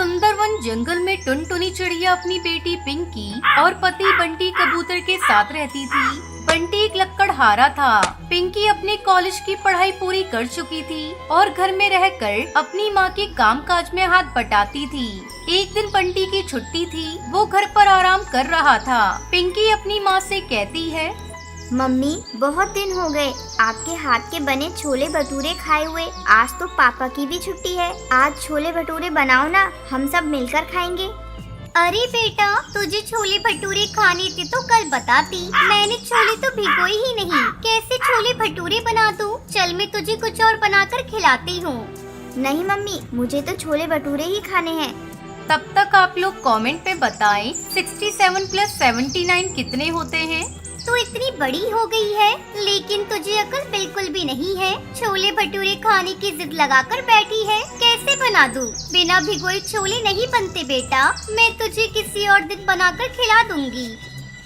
सुंदर वन जंगल में टुनटुनी चिड़िया अपनी बेटी पिंकी और पति बंटी कबूतर के साथ रहती थी। बंटी एक लक्कड़हारा था। पिंकी अपने कॉलेज की पढ़ाई पूरी कर चुकी थी और घर में रहकर अपनी माँ के कामकाज में हाथ बटाती थी। एक दिन बंटी की छुट्टी थी, वो घर पर आराम कर रहा था। पिंकी अपनी माँ से कहती है, मम्मी बहुत दिन हो गए आपके हाथ के बने छोले भटूरे खाए हुए। आज तो पापा की भी छुट्टी है, आज छोले भटूरे बनाओ ना, हम सब मिलकर खाएंगे। अरे बेटा, तुझे छोले भटूरे खाने थे तो कल बताती, मैंने छोले तो भिगोए ही नहीं, कैसे छोले भटूरे बना दूं? चल मैं तुझे कुछ और बनाकर खिलाती हूँ। नहीं मम्मी, मुझे तो छोले भटूरे ही खाने हैं। तब तक आप लोग कमेंट में बताएं 67 + 79 कितने होते हैं। तू इतनी बड़ी हो गई है, लेकिन तुझे अकल बिल्कुल भी नहीं है। छोले भटूरे खाने की जिद लगाकर बैठी है, कैसे बना दूं? बिना भिगोए छोले नहीं बनते बेटा, मैं तुझे किसी और दिन बनाकर खिला दूंगी।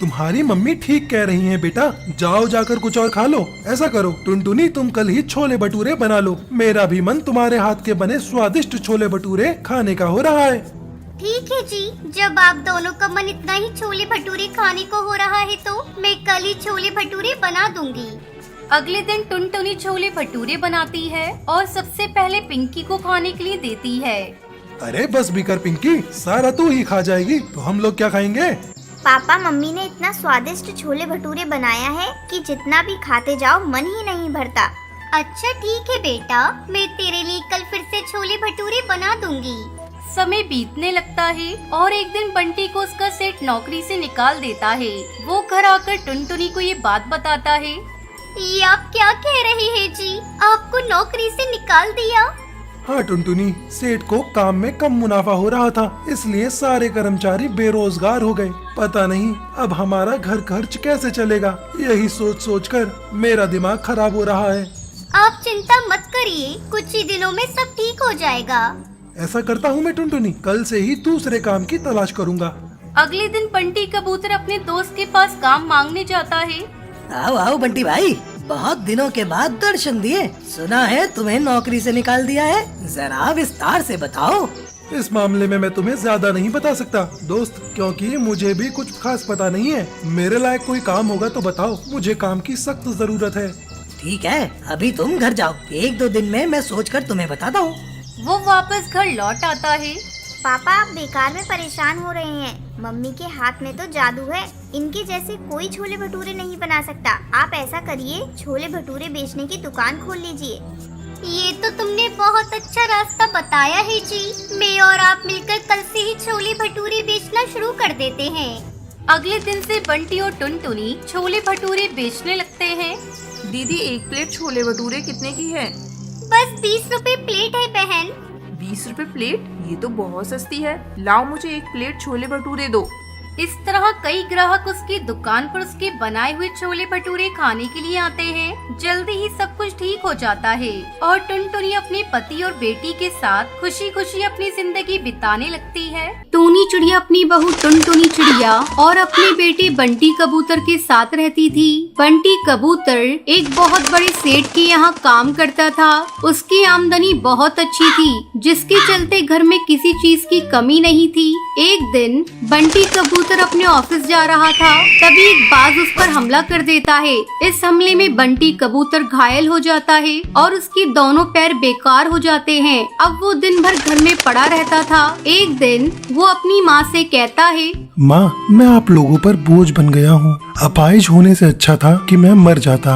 तुम्हारी मम्मी ठीक कह रही हैं बेटा, जाओ जाकर कुछ और खा लो। ऐसा करो टुनटुनी, तुम कल ही छोले भटूरे बना लो। मेरा भी मन तुम्हारे हाथ के बने स्वादिष्ट छोले भटूरे खाने का हो रहा है। ठीक है जी, जब आप दोनों का मन इतना ही छोले भटूरे खाने को हो रहा है तो मैं कल ही छोले भटूरे बना दूंगी। अगले दिन टुनटुनी छोले भटूरे बनाती है और सबसे पहले पिंकी को खाने के लिए देती है। अरे बस भी कर पिंकी, सारा तू ही खा जाएगी तो हम लोग क्या खाएंगे? पापा मम्मी ने इतना स्वादिष्ट छोले भटूरे बनाया है कि जितना भी खाते जाओ मन ही नहीं भरता। अच्छा ठीक है बेटा, मैं तेरे लिए कल फिर से छोले भटूरे बना दूंगी। समय बीतने लगता है और एक दिन बंटी को उसका सेठ नौकरी से निकाल देता है। वो घर आकर टुनटुनी को ये बात बताता है। ये आप क्या कह रहे हैं जी, आपको नौकरी से निकाल दिया? हाँ टुनटुनी, सेठ को काम में कम मुनाफा हो रहा था, इसलिए सारे कर्मचारी बेरोजगार हो गए। पता नहीं अब हमारा घर खर्च कैसे चलेगा, यही सोच सोच कर मेरा दिमाग खराब हो रहा है। आप चिंता मत करिए, कुछ ही दिनों में सब ठीक हो जाएगा। ऐसा करता हूँ मैं टुनटुनी, कल से ही दूसरे काम की तलाश करूँगा। अगले दिन बंटी कबूतर अपने दोस्त के पास काम मांगने जाता है। आओ आओ बंटी भाई, बहुत दिनों के बाद दर्शन दिए। सुना है तुम्हें नौकरी से निकाल दिया है, जरा विस्तार से बताओ। इस मामले में मैं तुम्हें ज्यादा नहीं बता सकता दोस्त, क्योंकि मुझे भी कुछ खास पता नहीं है। मेरे लायक कोई काम होगा तो बताओ, मुझे काम की सख्त जरूरत है। ठीक है, अभी तुम घर जाओ, 1-2 दिन में मैं सोचकर तुम्हें बताता हूँ। वो वापस घर लौट आता है। पापा आप बेकार में परेशान हो रहे हैं, मम्मी के हाथ में तो जादू है, इनके जैसे कोई छोले भटूरे नहीं बना सकता। आप ऐसा करिए, छोले भटूरे बेचने की दुकान खोल लीजिए। ये तो तुमने बहुत अच्छा रास्ता बताया है जी, मैं और आप मिलकर कल से ही छोले भटूरे बेचना शुरू कर देते हैं। अगले दिन से बंटी और टुनटुनी छोले भटूरे बेचने लगते हैं। दीदी, 1 प्लेट छोले भटूरे कितने की है? बस 20 रुपए प्लेट है बहन। 20 रुपए प्लेट? ये तो बहुत सस्ती है। लाओ मुझे 1 प्लेट छोले भटूरे दो। इस तरह कई ग्राहक उसकी दुकान पर उसके बनाए हुए छोले भटूरे खाने के लिए आते हैं। जल्दी ही सब कुछ ठीक हो जाता है और टुनटुनी अपने पति और बेटी के साथ खुशी खुशी अपनी जिंदगी बिताने लगती है। टूनी चिड़िया अपनी बहू टुनटुनी चिड़िया और अपनी बेटी बंटी कबूतर के साथ रहती थी। बंटी कबूतर एक बहुत बड़े सेठ के यहाँ काम करता था। उसकी आमदनी बहुत अच्छी थी, जिसके चलते घर में किसी चीज की कमी नहीं थी। एक दिन बंटी कबूतर अपने ऑफिस जा रहा था, तभी एक बाज उस पर हमला कर देता है। इस हमले में बंटी कबूतर घायल हो जाता है और उसके दोनों पैर बेकार हो जाते हैं। अब वो दिन भर घर में पड़ा रहता था। एक दिन वो अपनी माँ से कहता है, माँ, मैं आप लोगों पर बोझ बन गया हूँ। अपाहिज होने से अच्छा था कि मैं मर जाता।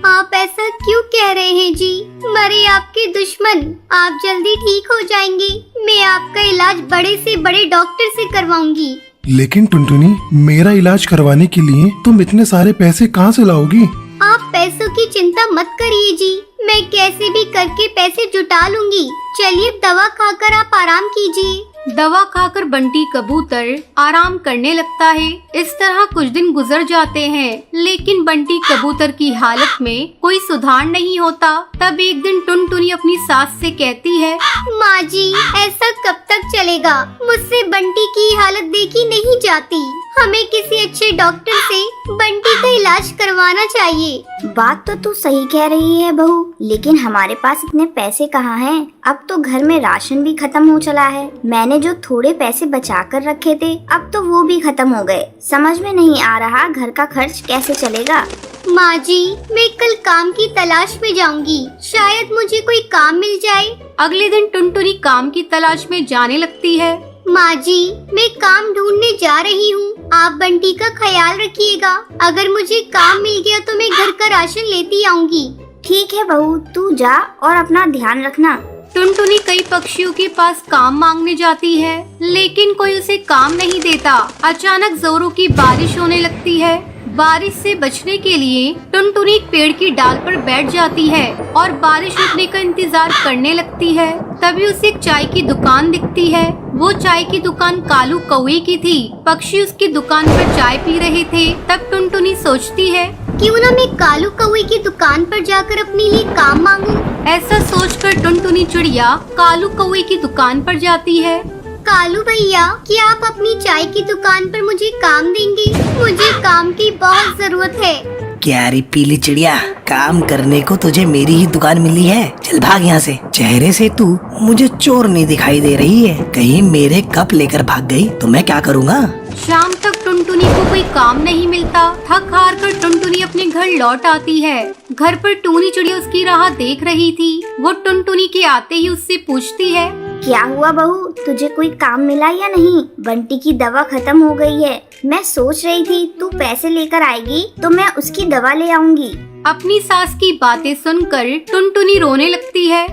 आप ऐसा क्यों कह रहे हैं जी? मरे आपके दुश्मन, आप जल्दी ठीक हो जाएंगे। मैं आपका इलाज बड़े से बड़े डॉक्टर से करवाऊंगी। लेकिन टुनटुनी, मेरा इलाज करवाने के लिए तुम इतने सारे पैसे कहाँ से लाओगी? आप पैसों की चिंता मत करिए जी, मैं कैसे भी करके पैसे जुटा लूंगी। चलिए दवा खाकर आप आराम कीजिए। दवा खाकर बंटी कबूतर आराम करने लगता है। इस तरह कुछ दिन गुजर जाते हैं, लेकिन बंटी कबूतर की हालत में कोई सुधार नहीं होता। तब एक दिन टुनटुनी अपनी सास से कहती है, माँ जी, ऐसा कब तक चलेगा? मुझसे बंटी की हालत देखी नहीं जाती। हमें किसी अच्छे डॉक्टर से बंटी का इलाज करवाना चाहिए। बात तो तू सही कह रही है बहू, लेकिन हमारे पास इतने पैसे कहाँ हैं? अब तो घर में राशन भी खत्म हो चला है। मैंने जो थोड़े पैसे बचा कर रखे थे अब तो वो भी खत्म हो गए। समझ में नहीं आ रहा घर का खर्च कैसे चलेगा। माँ जी, मैं कल काम की तलाश में जाऊंगी, शायद मुझे कोई काम मिल जाए। अगले दिन टुनटुनी काम की तलाश में जाने लगती है। माँ जी, मैं काम ढूंढने जा रही हूँ, आप बंटी का ख्याल रखिएगा। अगर मुझे काम मिल गया तो मैं घर का राशन लेती आऊंगी। ठीक है बहू, तू जा और अपना ध्यान रखना। टुनटुनी कई पक्षियों के पास काम मांगने जाती है, लेकिन कोई उसे काम नहीं देता। अचानक जोरों की बारिश होने लगती है। बारिश से बचने के लिए टुनटुनी एक पेड़ की डाल पर बैठ जाती है और बारिश रुकने का इंतजार करने लगती है। तभी उसे एक चाय की दुकान दिखती है। वो चाय की दुकान कालू कौवे की थी। पक्षी उसकी दुकान पर चाय पी रहे थे। तब टुनटुनी सोचती है, क्यों ना मैं कालू कौवे की दुकान पर जाकर अपने लिए काम मांगूं। ऐसा सोचकर टुनटुनी चिड़िया कालू कौवे की दुकान पर जाती है। कालू भैया, क्या आप अपनी चाय की दुकान पर मुझे काम देंगे? मुझे काम की बहुत जरूरत है। क्या रे पीली चिड़िया, काम करने को तुझे मेरी ही दुकान मिली है? चल भाग यहाँ से। चेहरे से तू मुझे चोर नहीं दिखाई दे रही है। कहीं मेरे कप लेकर भाग गई तो मैं क्या करूँगा? शाम तक टुनटुनी को कोई काम नहीं मिलता। थक हार कर टुनटुनी अपने घर लौट आती है। घर पर टूनी चिड़िया उसकी राह देख रही थी। वो टुनटुनी के आते ही उससे पूछती है, क्या हुआ बहू, तुझे कोई काम मिला या नहीं? बंटी की दवा खत्म हो गई है। मैं सोच रही थी तू पैसे लेकर आएगी तो मैं उसकी दवा ले आऊंगी। अपनी सास की बातें सुनकर टुनटुनी रोने लगती है।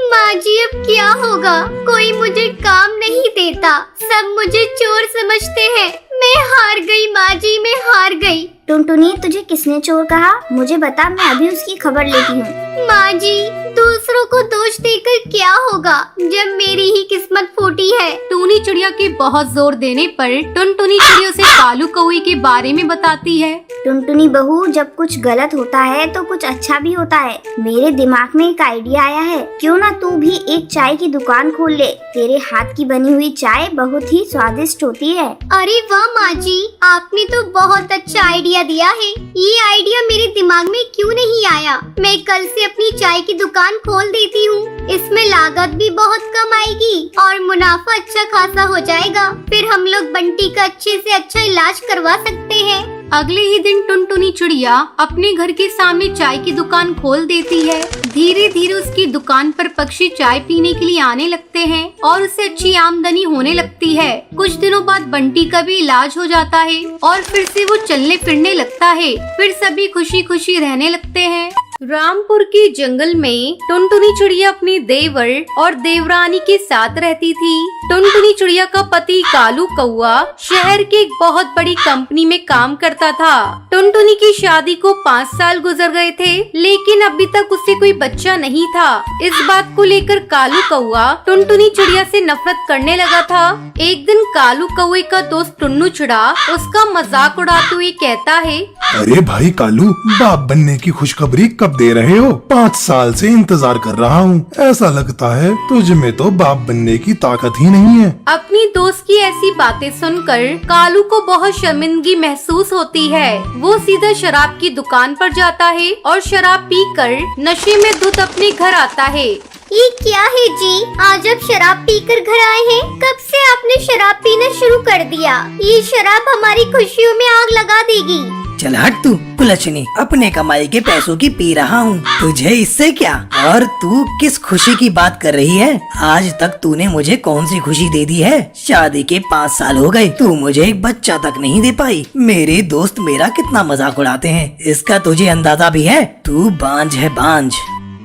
माँ जी, अब क्या होगा? कोई मुझे काम नहीं देता, सब मुझे चोर समझते हैं। मैं हार गई माँ जी, मैं हार गई। टुनटुनी, तुझे किसने चोर कहा? मुझे बता, मैं अभी उसकी खबर लेती हूँ। माँ जी, दूसरों को दोष देकर क्या होगा जब मेरी ही किस्मत फूटी है। टूनी चिड़िया के बहुत जोर देने पर टुनटुनी चिड़िया से कालू कौवे के बारे में बताती है। टुनटुनी बहू, जब कुछ गलत होता है तो कुछ अच्छा भी होता है। मेरे दिमाग में एक आइडिया आया है, क्यों ना तू भी एक चाय की दुकान खोल ले। तेरे हाथ की बनी हुई चाय बहुत ही स्वादिष्ट होती है। अरे वाह माँ जी, आपने तो बहुत अच्छा आइडिया दिया है। ये आइडिया मेरे दिमाग में क्यों नहीं आया? मैं कल से अपनी चाय की दुकान खोल देती हूँ। इसमें लागत भी बहुत कम आएगी और मुनाफा अच्छा खासा हो जाएगा। फिर हम लोग बंटी का अच्छे से अच्छा इलाज करवा सकते हैं। अगले ही दिन टुनटुनी चिड़िया अपने घर के सामने चाय की दुकान खोल देती है। धीरे धीरे उसकी दुकान पर पक्षी चाय पीने के लिए आने लगते हैं और उसे अच्छी आमदनी होने लगती है। कुछ दिनों बाद बंटी का भी इलाज हो जाता है और फिर से वो चलने फिरने लगता है। फिर सभी खुशी खुशी रहने लगते हैं। रामपुर के जंगल में टुनटुनी चिड़िया अपने देवर और देवरानी के साथ रहती थी। टुनटुनी चिड़िया का पति कालू कौवा शहर की एक बहुत बड़ी कंपनी में काम करता था। टुनटुनी की शादी को 5 साल गुजर गए थे, लेकिन अभी तक उसे कोई बच्चा नहीं था। इस बात को लेकर कालू कौवा टुनटुनी चिड़िया से नफरत करने लगा था। एक दिन कालू कौवे का दोस्त टुन्नू चिड़ा उसका मजाक उड़ाते हुए कहता है, अरे भाई कालू, बाप बनने की खुशखबरी कब दे रहे हो? 5 साल से इंतजार कर रहा हूँ। ऐसा लगता है तुझ में तो बाप बनने की ताकत ही नहीं है। अपनी दोस्त की ऐसी बातें सुनकर कालू को बहुत शर्मिंदगी महसूस होती है। वो सीधा शराब की दुकान पर जाता है और शराब पीकर नशे में धुत अपने घर आता है। ये क्या है जी? आज आप शराब पीकर घर आए हैं? कब से आपने शराब पीना शुरू कर दिया? ये शराब हमारी खुशियों में आग लगा देगी। चल हट तू कुलच्छनी, अपने कमाई के पैसों की पी रहा हूँ, तुझे इससे क्या? और तू किस खुशी की बात कर रही है? आज तक तूने मुझे कौन सी खुशी दे दी है? शादी के 5 साल हो गए, तू मुझे एक बच्चा तक नहीं दे पाई। मेरे दोस्त मेरा कितना मजाक उड़ाते हैं, इसका तुझे अंदाजा भी है? तू बांझ है बांझ।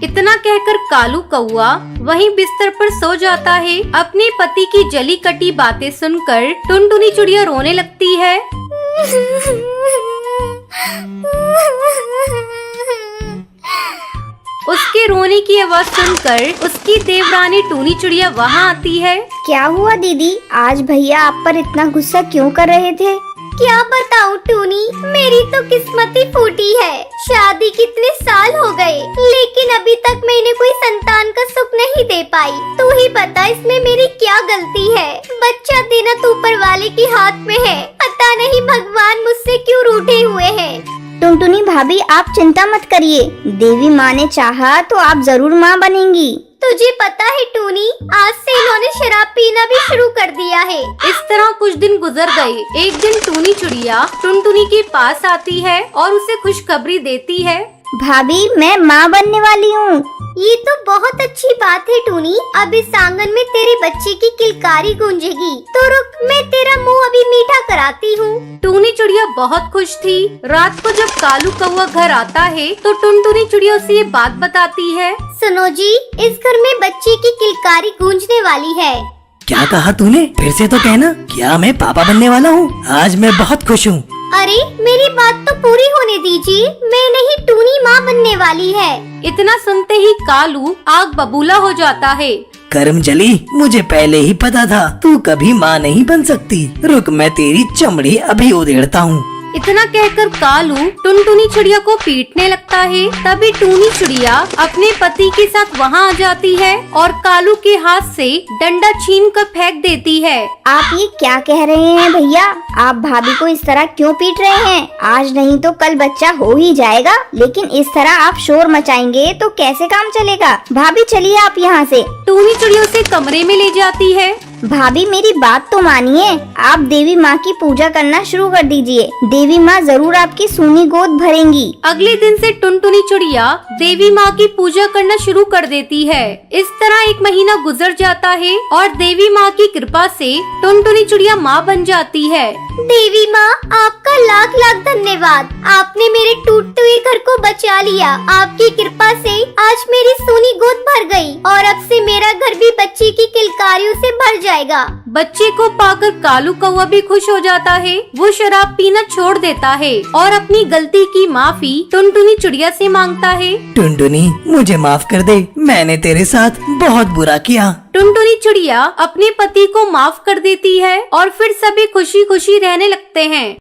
इतना कहकर कालू कौवा वहीं बिस्तर पर सो जाता है। अपने पति की जली कटी बातें सुनकर टुनटुनी चिड़िया रोने लगती है। उसके रोने की आवाज सुनकर उसकी देवरानी टूनी चिड़िया वहाँ आती है। क्या हुआ दीदी, आज भैया आप पर इतना गुस्सा क्यों कर रहे थे? क्या बताऊं टूनी, मेरी तो किस्मत ही फूटी है। शादी कितने साल हो गए लेकिन अभी तक मैंने कोई संतान का सुख नहीं दे पाई। तू ही बता इसमें मेरी क्या गलती है। बच्चा देना तो ऊपर वाले के हाथ में है। पता नहीं भगवान मुझसे क्यों रूठे हुए हैं। टुनटुनी भाभी आप चिंता मत करिए, देवी माँ ने चाहा तो आप जरूर माँ बनेंगी। तुझे पता है टूनी, आज से इन्होंने शराब पीना भी शुरू कर दिया है। इस तरह कुछ दिन गुजर गए। एक दिन टूनी चिड़िया टुनटुनी के पास आती है और उसे खुशखबरी देती है। भाभी मैं माँ बनने वाली हूँ। ये तो बहुत अच्छी बात है टूनी। अब इस आंगन में तेरे बच्चे की किलकारी गूंजेगी। तो रुक, मैं तेरा मुंह अभी मीठा कराती हूँ। टूनी चिड़िया बहुत खुश थी। रात को जब कालू कौवा घर आता है तो टुनटुनी चिड़िया उसे ये बात बताती है। सुनो जी, इस घर में बच्चे की किलकारी गूंजने वाली है। क्या कहा तूने? फिर से तो कहना। क्या मैं पापा बनने वाला हूँ? आज मैं बहुत खुश हूँ। अरे मेरी बात तो पूरी होने दीजिए। मैं नहीं, टूनी माँ बनने वाली है। इतना सुनते ही कालू आग बबूला हो जाता है। कर्म जली, मुझे पहले ही पता था तू कभी माँ नहीं बन सकती। रुक, मैं तेरी चमड़ी अभी उधेड़ता हूँ। इतना कहकर कालू टुनटुनी चिड़िया को पीटने लगता है। तभी टूनी चिड़िया अपने पति के साथ वहाँ आ जाती है और कालू के हाथ से डंडा छीन कर फेंक देती है। आप ये क्या कह रहे हैं भैया? आप भाभी को इस तरह क्यों पीट रहे हैं? आज नहीं तो कल बच्चा हो ही जाएगा, लेकिन इस तरह आप शोर मचाएंगे तो कैसे काम चलेगा? भाभी चलिए आप यहाँ से। टूनी चिड़िया उसे कमरे में ले जाती है। भाभी मेरी बात तो मानिए, आप देवी माँ की पूजा करना शुरू कर दीजिए। देवी माँ जरूर आपकी सूनी गोद भरेंगी। अगले दिन से टुनटुनी चिड़िया देवी माँ की पूजा करना शुरू कर देती है। इस तरह एक महीना गुजर जाता है और देवी माँ की कृपा से टुनटुनी चिड़िया माँ बन जाती है। देवी माँ, आपका लाख लाख धन्यवाद। आपने मेरे टूटते हुए घर को बचा लिया। आपकी कृपा से आज मेरी सूनी गोद भर गई और अब से मेरा घर भी बच्चे की किलकारियों से भर जाएगा। बच्चे को पाकर कालू कौवा भी खुश हो जाता है। वो शराब पीना छोड़ देता है और अपनी गलती की माफी टुनटुनी चिड़िया से मांगता है। टुनटुनी, मुझे माफ कर दे, मैंने तेरे साथ बहुत बुरा किया। टुनटुनी चिड़िया अपने पति को माफ कर देती है और फिर सभी खुशी खुशी रहने लगते हैं।